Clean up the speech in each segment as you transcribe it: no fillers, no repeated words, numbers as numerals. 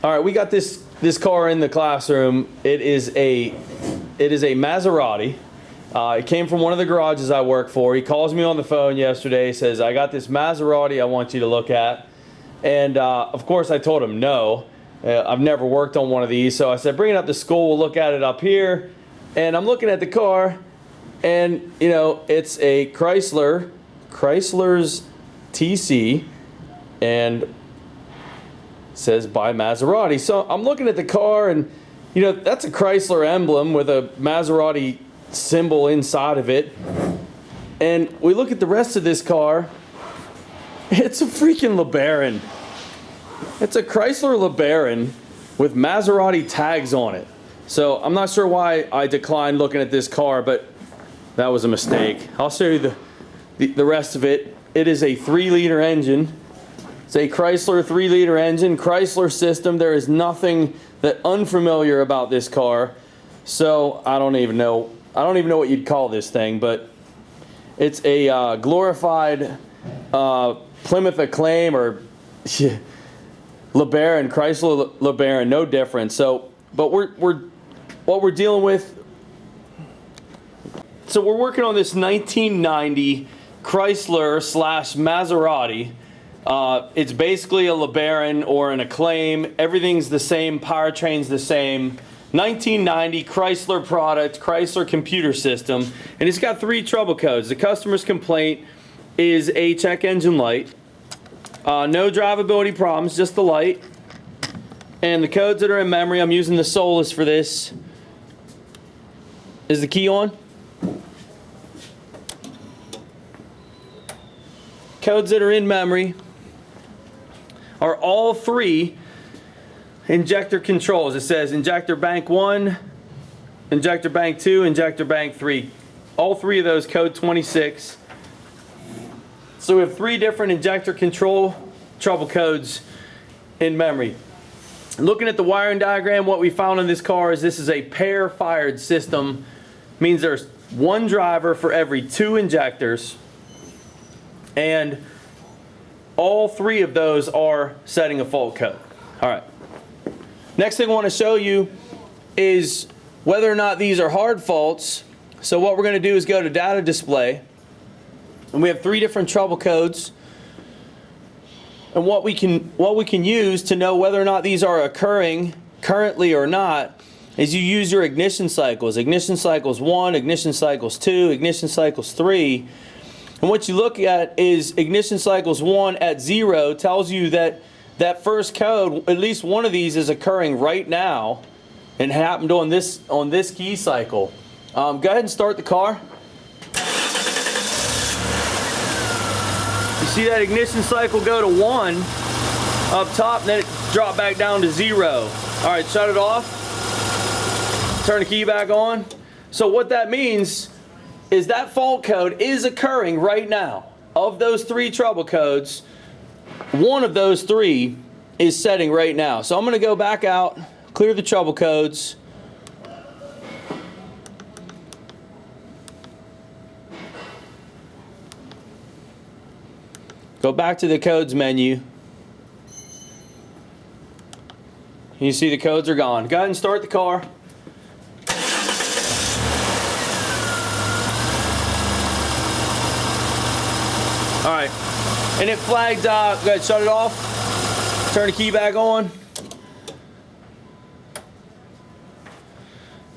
All right, we got this car in the classroom. It is a Maserati. It came from one of the garages I work for. He calls me on the phone yesterday, says, I got this Maserati I want you to look at. And of course I told him no. I've never worked on one of these, so I said, bring it up to school, we'll look at it up here. And I'm looking at the car, and you know, it's a Chrysler's TC, and says by Maserati. So I'm looking at the car, and you know, that's a Chrysler emblem with a Maserati symbol inside of it. And we look at the rest of this car, it's a freaking LeBaron. It's a Chrysler LeBaron with Maserati tags on it. So I'm not sure why I declined looking at this car, but that was a mistake. I'll show you the rest of it. It is a 3-liter engine. It's a Chrysler 3-liter engine, Chrysler system. There is nothing that unfamiliar about this car. So I don't even know what you'd call this thing, but it's a glorified Plymouth Acclaim or LeBaron, Chrysler LeBaron, no difference. So, but what we're dealing with. So we're working on this 1990 Chrysler / Maserati. It's basically a LeBaron or an Acclaim. Everything's the same, powertrain's the same. 1990 Chrysler product, Chrysler computer system, and it's got 3 trouble codes. The customer's complaint is a check engine light. No drivability problems, just the light. And the codes that are in memory, I'm using the Solus for this. Is the key on? Codes that are in memory are all 3 injector controls. It says injector bank 1, injector bank 2, injector bank 3. All 3 of those code 26. So we have 3 different injector control trouble codes in memory. Looking at the wiring diagram, what we found in this car is this is a pair fired system. Means there's 1 driver for every 2 injectors, and all 3 of those are setting a fault code. All right. Next thing I want to show you is whether or not these are hard faults. So what we're going to do is go to data display, and we have 3 different trouble codes. And what we can use to know whether or not these are occurring currently or not is you use your ignition cycles. Ignition cycles 1, ignition cycles 2, ignition cycles 3. And what you look at is ignition cycles 1 at 0 tells you that that first code, at least one of these is occurring right now and happened on this key cycle. Go ahead and start the car. You see that ignition cycle go to 1 up top, and then it drop back down to 0. All right, shut it off. Turn the key back on. So what that means is that fault code is occurring right now. Of those 3 trouble codes, one of those 3 is setting right now. So I'm going to go back out, clear the trouble codes. Go back to the codes menu. You see the codes are gone. Go ahead and start the car. All right, and it flagged, go ahead, shut it off, turn the key back on.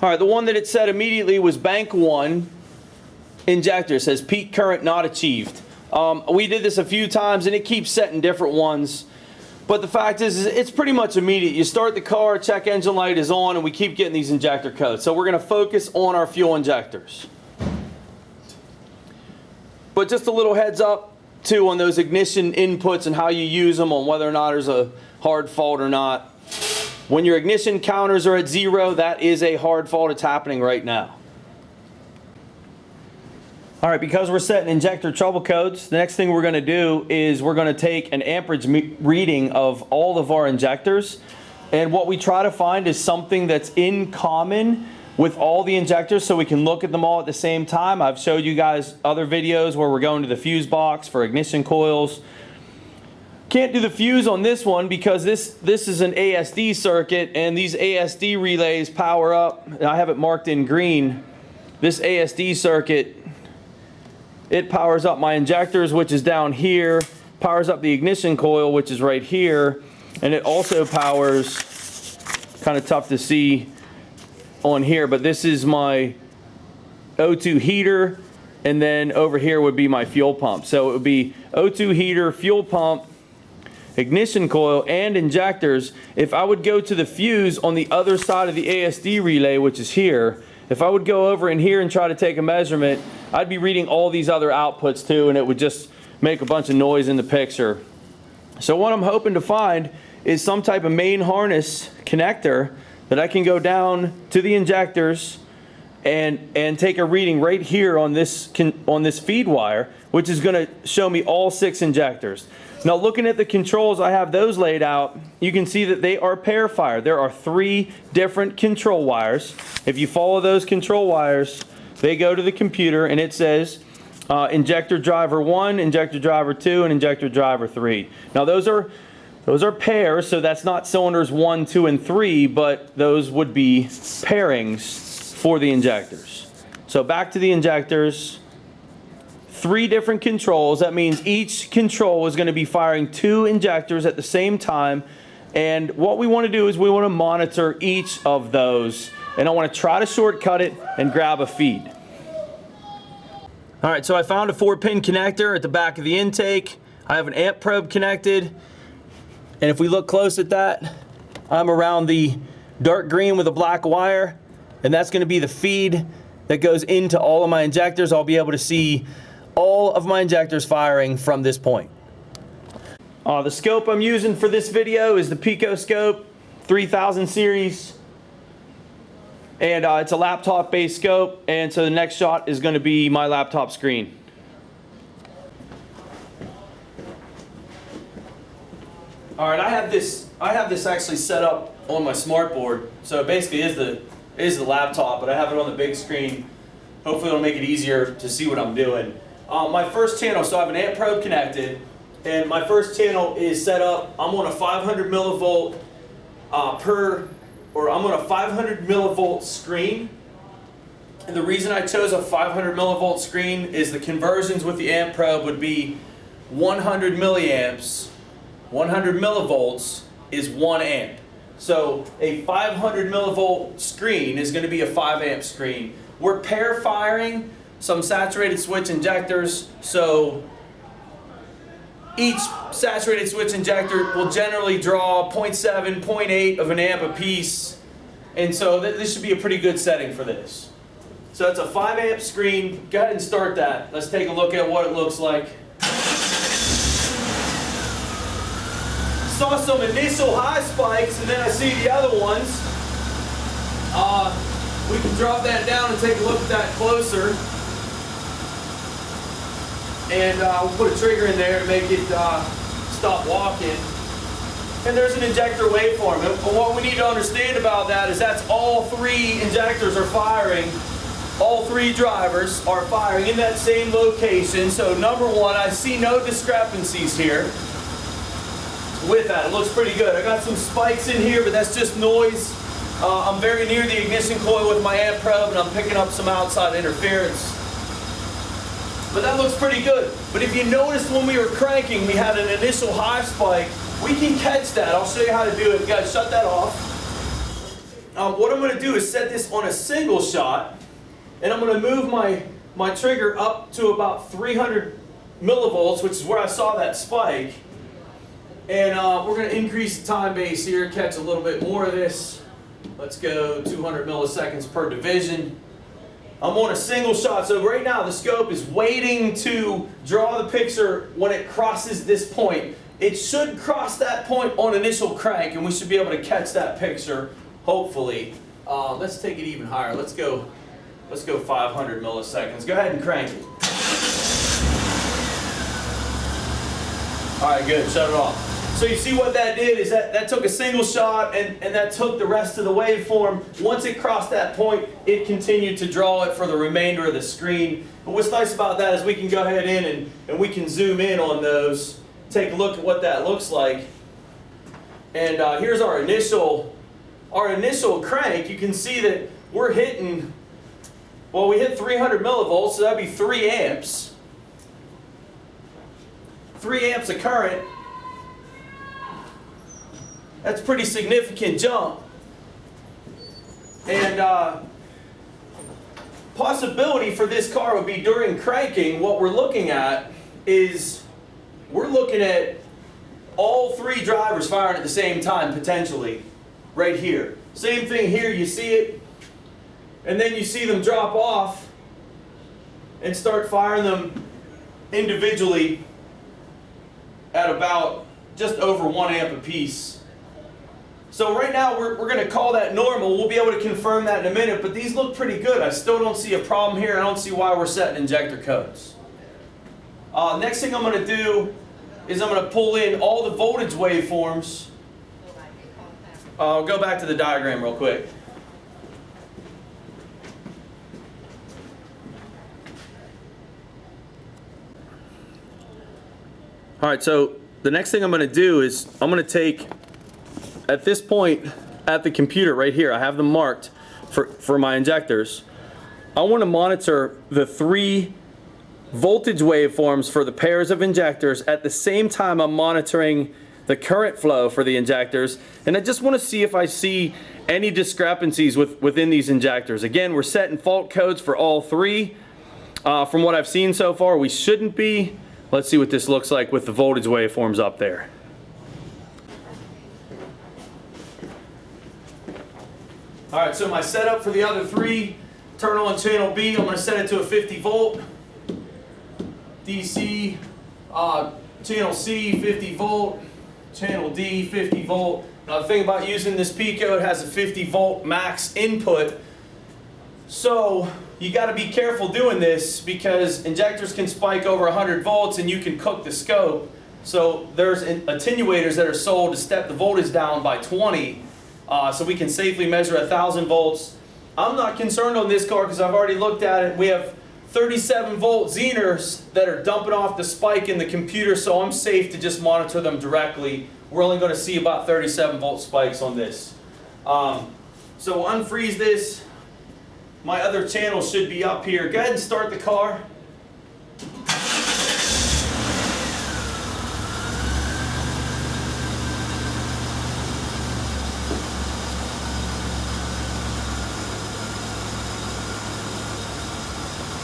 All right, the one that it said immediately was bank 1 injector. It says peak current not achieved. We did this a few times and it keeps setting different ones. But the fact is it's pretty much immediate. You start the car, check engine light is on, and we keep getting these injector codes. So we're going to focus on our fuel injectors. But just a little heads up too on those ignition inputs and how you use them, on whether or not there's a hard fault or not. When your ignition counters are at 0, that is a hard fault. It's happening right now. All right, because we're setting injector trouble codes, the next thing we're going to do is we're going to take an amperage reading of all of our injectors. And what we try to find is something that's in common with all the injectors so we can look at them all at the same time. I've showed you guys other videos where we're going to the fuse box for ignition coils. Can't do the fuse on this one because this is an ASD circuit, and these ASD relays power up, and I have it marked in green. This ASD circuit, it powers up my injectors, which is down here, powers up the ignition coil, which is right here, and it also powers, kind of tough to see on here, but this is my O2 heater, and then over here would be my fuel pump. So it would be O2 heater, fuel pump, ignition coil, and injectors. If I would go to the fuse on the other side of the ASD relay, which is here, if I would go over in here and try to take a measurement, I'd be reading all these other outputs too, and it would just make a bunch of noise in the picture. So what I'm hoping to find is some type of main harness connector that I can go down to the injectors and take a reading right here on this feed wire, which is going to show me all 6 injectors. Now, looking at the controls, I have those laid out. You can see that they are pair fired. There are 3 different control wires. If you follow those control wires, they go to the computer, and it says injector driver 1, injector driver 2, and injector driver 3. Now, those are pairs, so that's not cylinders 1, 2, and 3, but those would be pairings for the injectors. So back to the injectors. 3 different controls. That means each control is going to be firing 2 injectors at the same time. And what we want to do is we want to monitor each of those. And I want to try to shortcut it and grab a feed. All right, so I found a 4-pin connector at the back of the intake. I have an amp probe connected. And if we look close at that, I'm around the dark green with a black wire. And that's going to be the feed that goes into all of my injectors. I'll be able to see all of my injectors firing from this point. The scope I'm using for this video is the Pico scope 3000 series, and it's a laptop based scope, and so the next shot is going to be my laptop screen. All right, I have this actually set up on my smart board, so it basically is the laptop, but I have it on the big screen. Hopefully it'll make it easier to see what I'm doing. My first channel, so I have an amp probe connected, and my first channel is set up. I'm on a 500 millivolt I'm on a 500 millivolt screen. And the reason I chose a 500 millivolt screen is the conversions with the amp probe would be 100 milliamps. 100 millivolts is 1 amp. So a 500 millivolt screen is going to be a 5 amp screen. We're pair firing some saturated switch injectors, so each saturated switch injector will generally draw 0.7, 0.8 of an amp a piece, and so this should be a pretty good setting for this. So it's a 5 amp screen. Go ahead and start that. Let's take a look at what it looks like. Saw some initial high spikes, and then I see the other ones. We can drop that down and take a look at that closer. And we'll put a trigger in there to make it stop walking. And there's an injector waveform. And what we need to understand about that is that's all 3 injectors are firing. All 3 drivers are firing in that same location. So number 1, I see no discrepancies here with that. It looks pretty good. I got some spikes in here, but that's just noise. I'm very near the ignition coil with my amp probe, and I'm picking up some outside interference. But that looks pretty good. But if you noticed when we were cranking, we had an initial high spike. We can catch that. I'll show you how to do it. You gotta shut that off. What I'm gonna do is set this on a single shot, and I'm gonna move my trigger up to about 300 millivolts, which is where I saw that spike. And we're gonna increase the time base here, catch a little bit more of this. Let's go 200 milliseconds per division. I'm on a single shot, so right now the scope is waiting to draw the picture when it crosses this point. It should cross that point on initial crank, and we should be able to catch that picture, hopefully. Let's take it even higher. Let's go 500 milliseconds. Go ahead and crank it. All right, good, shut it off. So you see what that did is that took a single shot, and that took the rest of the waveform. Once it crossed that point, it continued to draw it for the remainder of the screen. But what's nice about that is we can go ahead in and we can zoom in on those take a look at what that looks like. And here's our initial crank. You can see that we're hitting, well, we hit 300 millivolts, so that'd be 3 amps. 3 amps of current. That's a pretty significant jump. And possibility for this car would be during cranking, what we're looking at is we're looking at all 3 drivers firing at the same time, potentially, right here. Same thing here, you see it, and then you see them drop off and start firing them individually at about just over 1 amp apiece. So right now we're going to call that normal. We'll be able to confirm that in a minute, but these look pretty good. I still don't see a problem here. I don't see why we're setting injector codes. Next thing I'm going to do is I'm going to pull in all the voltage waveforms. I'll go back to the diagram real quick. All right, so the next thing I'm going to do is I'm going to take, at this point at the computer right here, I have them marked for my injectors. I want to monitor the 3 voltage waveforms for the pairs of injectors at the same time I'm monitoring the current flow for the injectors, and I just want to see if I see any discrepancies within these injectors. Again, we're setting fault codes for all 3. From what I've seen so far, we shouldn't be. Let's see what this looks like with the voltage waveforms up there. All right, so my setup for the other 3, turn on channel B, I'm going to set it to a 50 volt. DC, channel C, 50 volt, channel D, 50 volt. Now the thing about using this Pico, it has a 50 volt max input. So you got to be careful doing this because injectors can spike over 100 volts and you can cook the scope. So there's attenuators that are sold to step the voltage down by 20, so we can safely measure 1,000 volts. I'm not concerned on this car because I've already looked at it. We have 37 volt Zehners that are dumping off the spike in the computer, so I'm safe to just monitor them directly. We're only going to see about 37 volt spikes on this. So we'll unfreeze this. My other channel should be up here. Go ahead and start the car.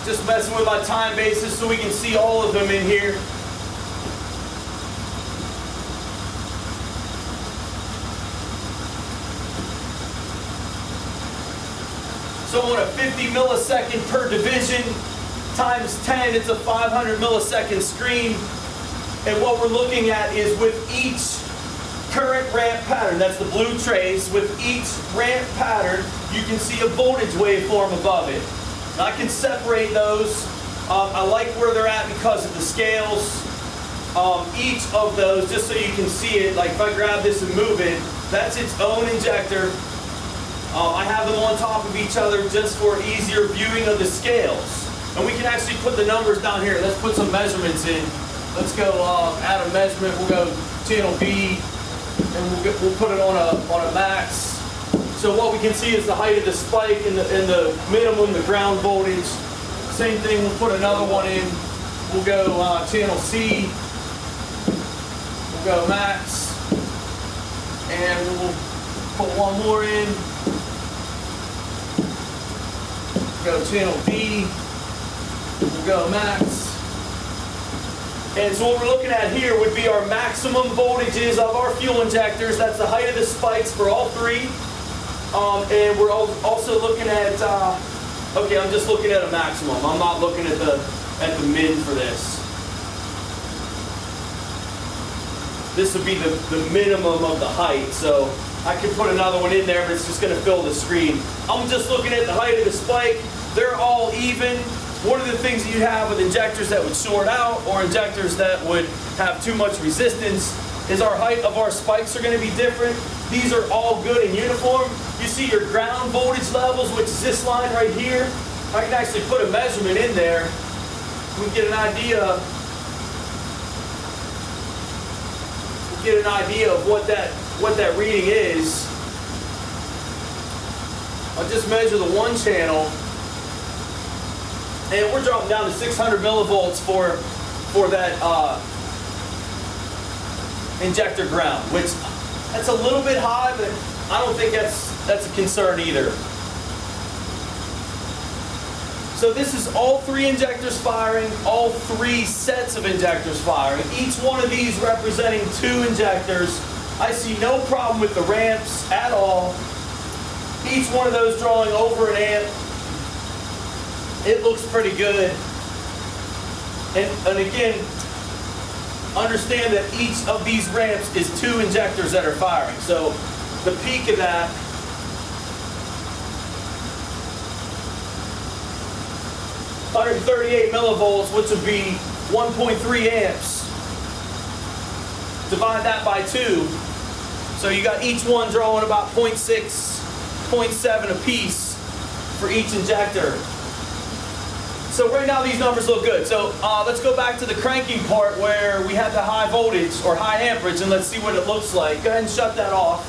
Just messing with my time basis so we can see all of them in here. So on a 50 millisecond per division times 10, it's a 500 millisecond screen. And what we're looking at is with each current ramp pattern, that's the blue trace, with each ramp pattern, you can see a voltage waveform above it. Now I can separate those. I like where they're at because of the scales. Each of those, just so you can see it, like if I grab this and move it, that's its own injector. I have them on top of each other just for easier viewing of the scales. And we can actually put the numbers down here. Let's put some measurements in. Let's go add a measurement. We'll go channel B, and we'll put it on a max. So what we can see is the height of the spike and the minimum, the ground voltage. Same thing, we'll put another one in. We'll go channel C. We'll go max. And we'll put one more in. Go channel D. We'll go max. And so what we're looking at here would be our maximum voltages of our fuel injectors. That's the height of the spikes for all 3. And we're also looking at, okay, I'm just looking at a maximum. I'm not looking at the min for this. This would be the minimum of the height. So I could put another one in there, but it's just going to fill the screen. I'm just looking at the height of the spike. They're all even. One of the things that you have with injectors that would short out or injectors that would have too much resistance is our height of our spikes are going to be different. These are all good and uniform. You see your ground voltage levels, which is this line right here. I can actually put a measurement in there. We can get an idea get an idea of what that reading is, I'll just measure the one channel, and we're dropping down to 600 millivolts for that injector ground, which that's a little bit high, but I don't think that's a concern either. So this is all 3 injectors firing, all 3 sets of injectors firing, each one of these representing 2 injectors. I see no problem with the ramps at all. Each one of those drawing over an amp. It looks pretty good. And again, understand that each of these ramps is 2 injectors that are firing. So the peak of that, (138 millivolts, which would be 1.3 amps. Divide that by 2. So you got each one drawing about 0.6, 0.7 a piece for each injector. So right now these numbers look good. So let's go back to the cranking part where we had the high voltage or high amperage, and let's see what it looks like. Go ahead and shut that off.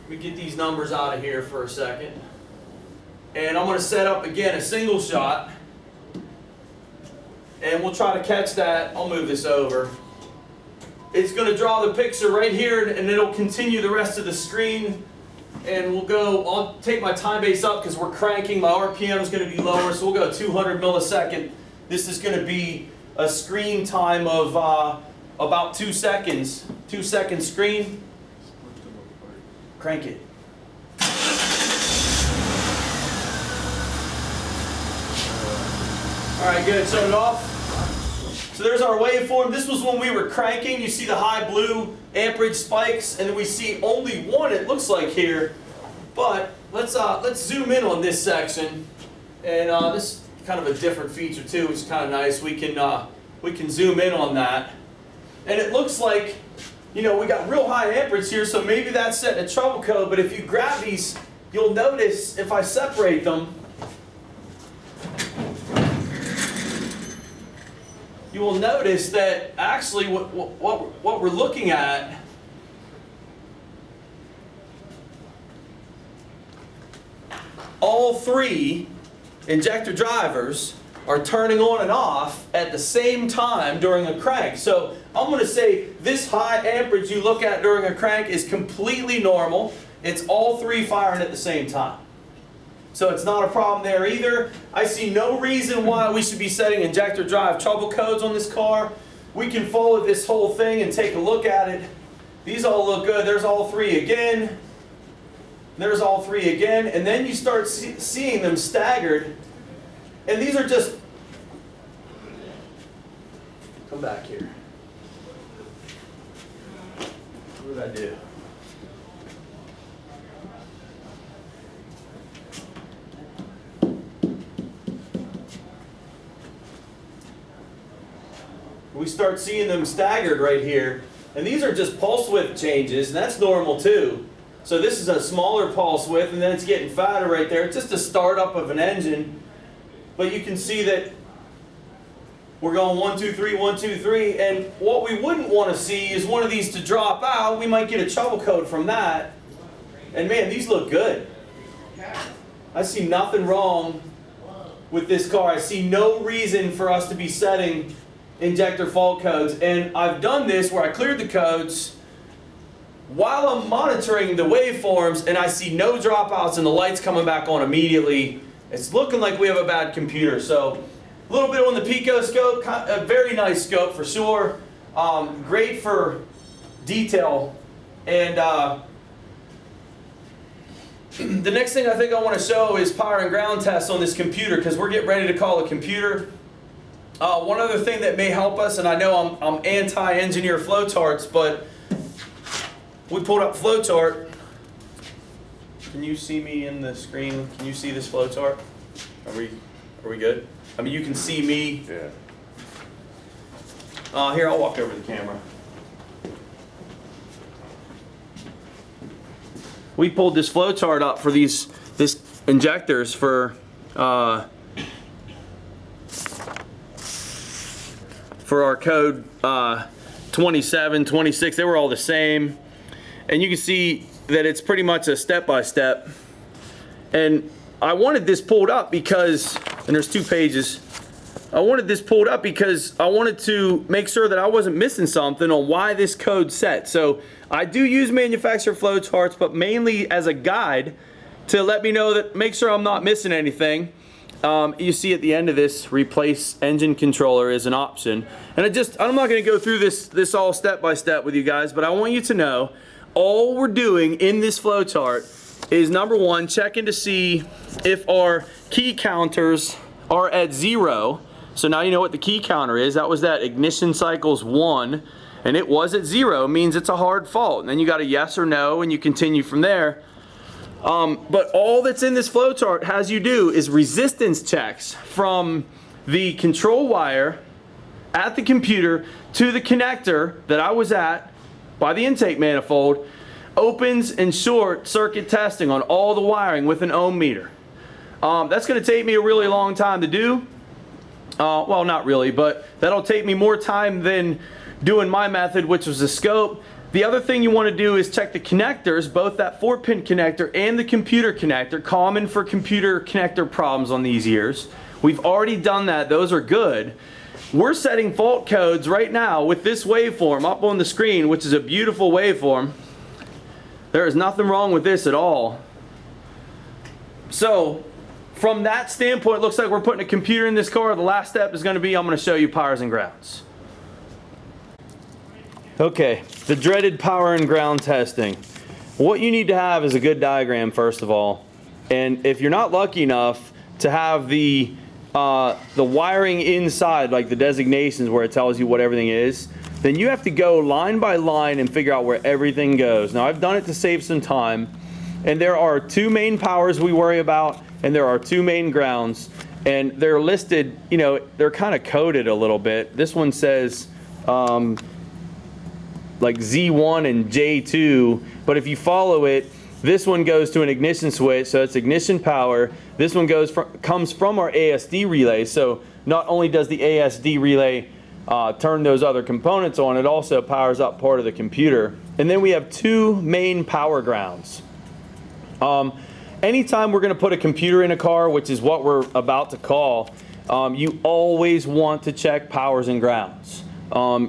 Let me get these numbers out of here for a second. And I'm going to set up again a single shot. And we'll try to catch that. I'll move this over. It's going to draw the picture right here, and it'll continue the rest of the screen. And we'll go, I'll take my time base up because we're cranking. My RPM is going to be lower, so we'll go 200 millisecond. This is going to be a screen time of about 2 seconds. 2-second screen. Crank it. Alright, good. Shut it off. So there's our waveform. This was when we were cranking. You see the high blue amperage spikes, and then we see only one, it looks like here. But let's zoom in on this section. And this is kind of a different feature too, which is kind of nice. We can zoom in on that. And it looks like, you know, we got real high amperage here, so maybe that's setting a trouble code. But if you grab these, you'll notice if I separate them, you will notice that actually what we're looking at all 3 injector drivers are turning on and off at the same time during a crank. So I'm going to say this high amperage you look at during a crank is completely normal. It's all 3 firing at the same time. So it's not a problem there either. I see no reason why we should be setting injector drive trouble codes on this car. We can follow this whole thing and take a look at it. These all look good. There's all 3 again. There's all 3 again. And then you start seeing them staggered. And these are just... Come back here. What did I do? We start seeing them staggered right here. And these are just pulse width changes, and that's normal too. So this is a smaller pulse width, and then it's getting fatter right there. It's just a startup of an engine. But you can see that we're going 1, 2, 3, 1, 2, 3. And what we wouldn't want to see is one of these to drop out. We might get a trouble code from that. And man, these look good. I see nothing wrong with this car. I see no reason for us to be setting injector fault codes. And I've done this where I cleared the codes while I'm monitoring the waveforms, and I see no dropouts and the lights coming back on immediately. It's looking like we have a bad computer. So a little bit on the Pico scope, a very nice scope for sure. Great for detail. And the next thing I think I want to show is power and ground tests on this computer, because we're getting ready to call a computer. One other thing that may help us, and I know I'm anti-engineer flowcharts, but we pulled up flowchart. Can you see me in the screen? Can you see this flowchart? Are we good? I mean, you can see me. Yeah. Here, I'll walk over the camera. We pulled this flowchart up for this injectors for our code 27, 26, they were all the same. And you can see that it's pretty much a step-by-step. And I wanted this pulled up because, and there's 2 pages, I wanted this pulled up because I wanted to make sure that I wasn't missing something on why this code's set. So I do use manufacturer flow charts, but mainly as a guide to let me know that, make sure I'm not missing anything. You see at the end of this, replace engine controller is an option. And I'm not going to go through this all step by step with you guys, but I want you to know all we're doing in this flow chart is, number 1, checking to see if our key counters are at 0. So now you know what the key counter is. That was that ignition cycles 1, and it was at 0. It means it's a hard fault. And then you got a yes or no, and you continue from there. But all that's in this flow chart has you do is resistance checks from the control wire at the computer to the connector that I was at by the intake manifold, opens and short circuit testing on all the wiring with an ohm meter. That's going to take me a really long time to do. Well, not really, but that'll take me more time than doing my method, which was the scope. The other thing you want to do is check the connectors, both that 4-pin connector and the computer connector, common for computer connector problems on these years. We've already done that. Those are good. We're setting fault codes right now with this waveform up on the screen, which is a beautiful waveform. There is nothing wrong with this at all. So from that standpoint, it looks like we're putting a computer in this car. The last step is going to be, I'm going to show you powers and grounds. Okay, the dreaded power and ground testing. What you need to have is a good diagram, first of all. And if you're not lucky enough to have the wiring inside, like the designations where it tells you what everything is, then you have to go line by line and figure out where everything goes. Now, I've done it to save some time, and there are 2 main powers we worry about, and there are 2 main grounds, and they're listed, you know, they're kind of coded a little bit. This one says like Z1 and J2, but if you follow it, this one goes to an ignition switch, so it's ignition power. This one comes from our ASD relay, so not only does the ASD relay turn those other components on, it also powers up part of the computer. And then we have 2 main power grounds. Anytime we're going to put a computer in a car, which is what we're about to call, you always want to check powers and grounds.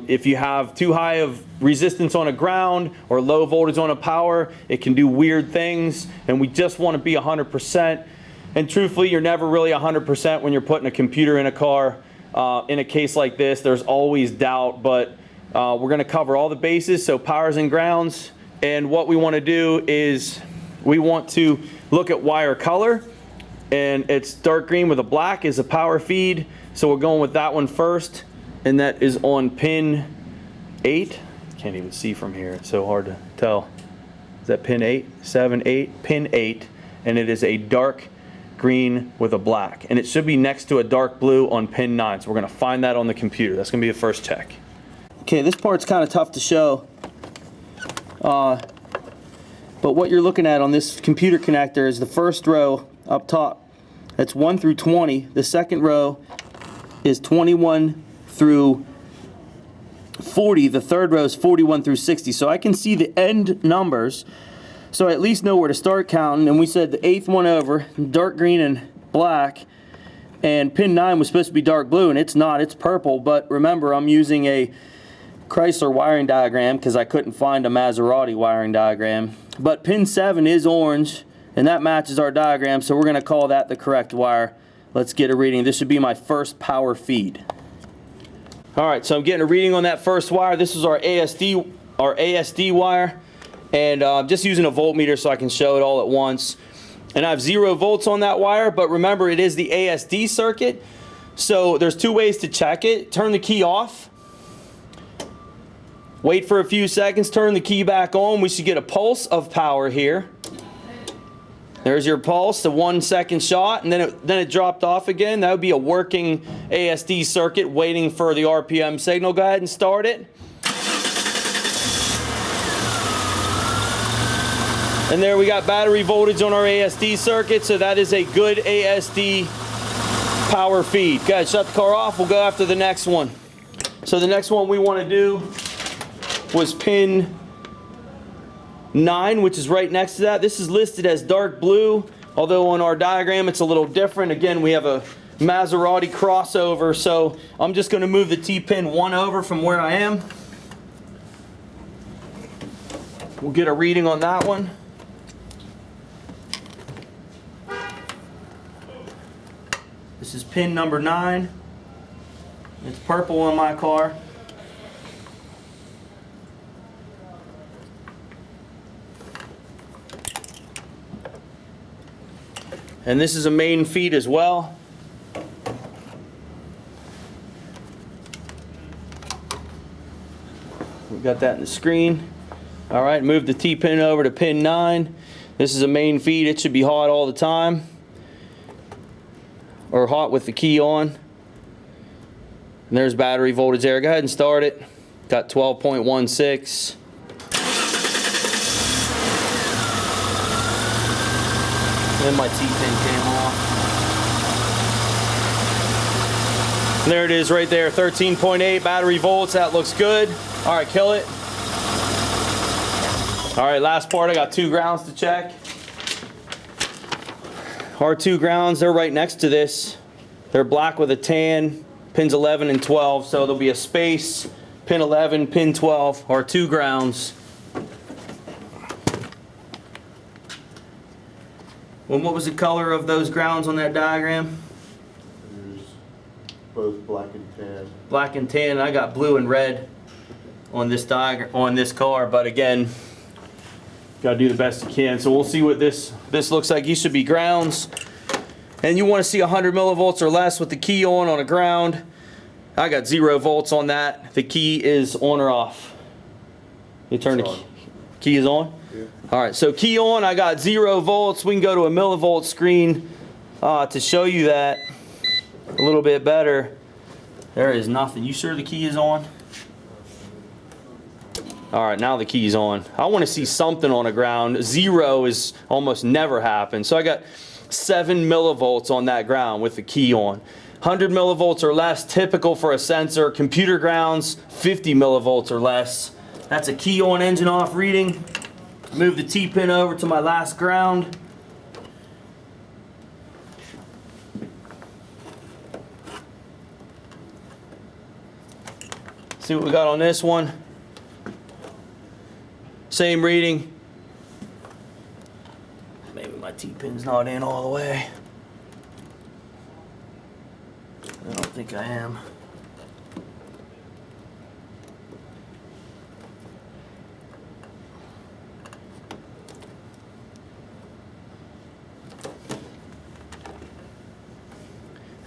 If you have too high of resistance on a ground or low voltage on a power, it can do weird things, and we just want to be 100%. And truthfully, you're never really 100% when you're putting a computer in a car. In a case like this, there's always doubt, but we're going to cover all the bases, so powers and grounds. And what we want to do is we want to look at wire color, and it's dark green with a black is a power feed, so we're going with that one first, and that is on pin 8. Can't even see from here, it's so hard to tell. Is that pin 8? 7, 8, pin 8, and it is a dark green with a black, and it should be next to a dark blue on pin 9, so we're going to find that on the computer. That's going to be the first check. Okay, this part's kind of tough to show, but what you're looking at on this computer connector is the first row up top. That's 1 through 20. The second row is 21 through 40. The third row is 41 through 60. So I can see the end numbers, so I at least know where to start counting. And we said the 8th one over, dark green and black, and pin 9 was supposed to be dark blue, and it's not, it's purple. But remember, I'm using a Chrysler wiring diagram because I couldn't find a Maserati wiring diagram. But pin 7 is orange, and that matches our diagram, so we're going to call that the correct wire. Let's get a reading. This should be my first power feed. Alright, so I'm getting a reading on that first wire. This is our ASD wire, and I'm just using a voltmeter so I can show it all at once. And I have 0 volts on that wire, but remember, it is the ASD circuit, so there's 2 ways to check it. Turn the key off. Wait for a few seconds, turn the key back on. We should get a pulse of power here. There's your pulse, the 1 second shot, and then it dropped off again. That would be a working ASD circuit waiting for the RPM signal. Go ahead and start it. And there we got battery voltage on our ASD circuit, so that is a good ASD power feed. Go ahead, shut the car off. We'll go after the next one. So the next one we want to do was pin 9, which is right next to that. This is listed as dark blue, although on our diagram it's a little different. Again, we have a Maserati crossover, so I'm just going to move the T-pin 1 over from where I am. We'll get a reading on that one. This is pin number 9. It's purple on my car. And this is a main feed as well. We got that in the screen. All right, move the T-pin over to pin 9. This is a main feed. It should be hot all the time, or hot with the key on. And there's battery voltage there. Go ahead and start it. Got 12.16. Then my T-pin came off. And there it is right there, 13.8 battery volts. That looks good. All right, kill it. All right, last part, I got 2 grounds to check. Our 2 grounds, they're right next to this. They're black with a tan, pins 11 and 12, so there'll be a space, pin 11, pin 12, our 2 grounds. Well, what was the color of those grounds on that diagram? There's both black and tan. Black and tan. I got blue and red on this diagram, on this car, but again, got to do the best you can. So we'll see what this looks like. These should be grounds. And you want to see 100 millivolts or less with the key on a ground. I got 0 volts on that. The key is on or off? You turn the key is on? Yeah. All right, so key on, I got 0 volts. We can go to a millivolt screen to show you that a little bit better. There is nothing. You sure the key is on? All right, now the key's on. I want to see something on the ground. 0 is almost never happens. So I got 7 millivolts on that ground with the key on. 100 millivolts or less, typical for a sensor. Computer grounds, 50 millivolts or less. That's a key on, engine off reading. Move the T-pin over to my last ground. See what we got on this one. Same reading. Maybe my T-pin's not in all the way. I don't think I am.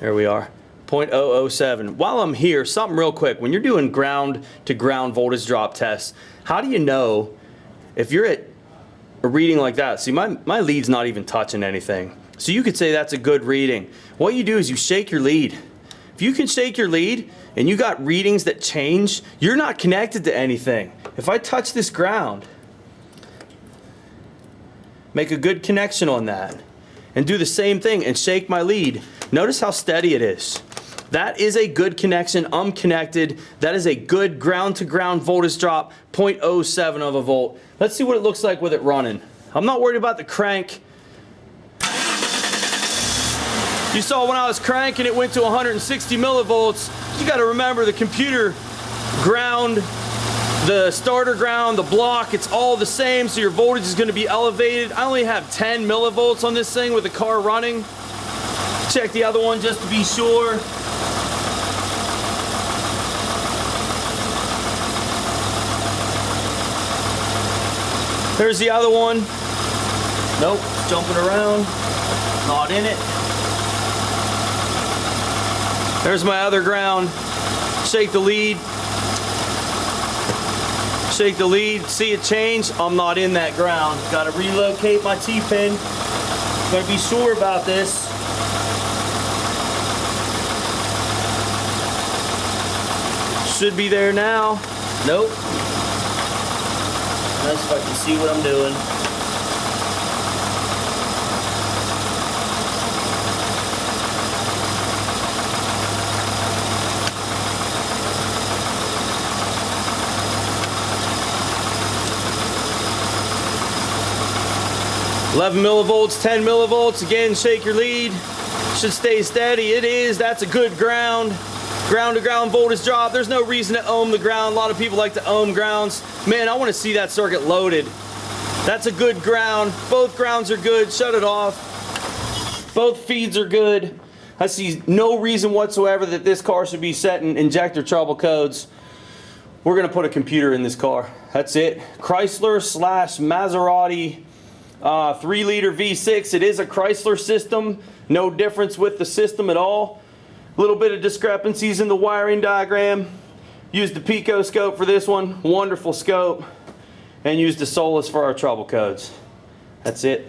There we are. 0.007. While I'm here, something real quick. When you're doing ground to ground voltage drop tests, how do you know if you're at a reading like that? See, my lead's not even touching anything. So you could say that's a good reading. What you do is you shake your lead. If you can shake your lead and you got readings that change, you're not connected to anything. If I touch this ground, make a good connection on that, and do the same thing and shake my lead. Notice how steady it is. That is a good connection. I'm connected. That is a good ground to ground voltage drop, 0.07 of a volt. Let's see what it looks like with it running. I'm not worried about the crank. You saw when I was cranking it went to 160 millivolts. You got to remember the computer ground, the starter ground, the block, it's all the same, so your voltage is going to be elevated. I only have 10 millivolts on this thing with the car running. Check the other one just to be sure. There's the other one. Nope, jumping around. Not in it. There's my other ground. Shake the lead. Shake the lead. See it change? I'm not in that ground. Got to relocate my T-pin. Got to be sure about this. Should be there now. Nope. That's if I can see what I'm doing. 11 millivolts, 10 millivolts. Again, shake your lead. Should stay steady. It is. That's a good ground. Ground to ground voltage drop. There's no reason to ohm the ground. A lot of people like to ohm grounds. Man, I want to see that circuit loaded. That's a good ground. Both grounds are good. Shut it off. Both feeds are good. I see no reason whatsoever that this car should be setting injector trouble codes. We're going to put a computer in this car. That's it. Chrysler / Maserati 3-liter V6. It is a Chrysler system. No difference with the system at all. A little bit of discrepancies in the wiring diagram. Used the Pico scope for this one. Wonderful scope. And used the Solus for our trouble codes. That's it.